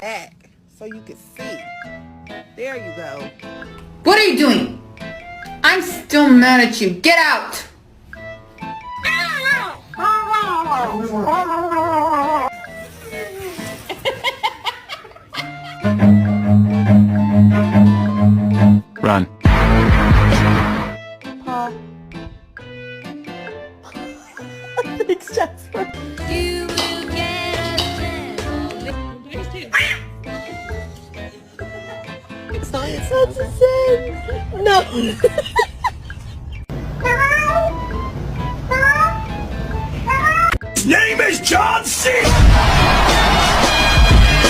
Back so you can see. There you go. What are you doing? I'm still mad at you. Get out! Run. Paw. Thanks, Jasper. You will get That's a sin. No. His name is John C.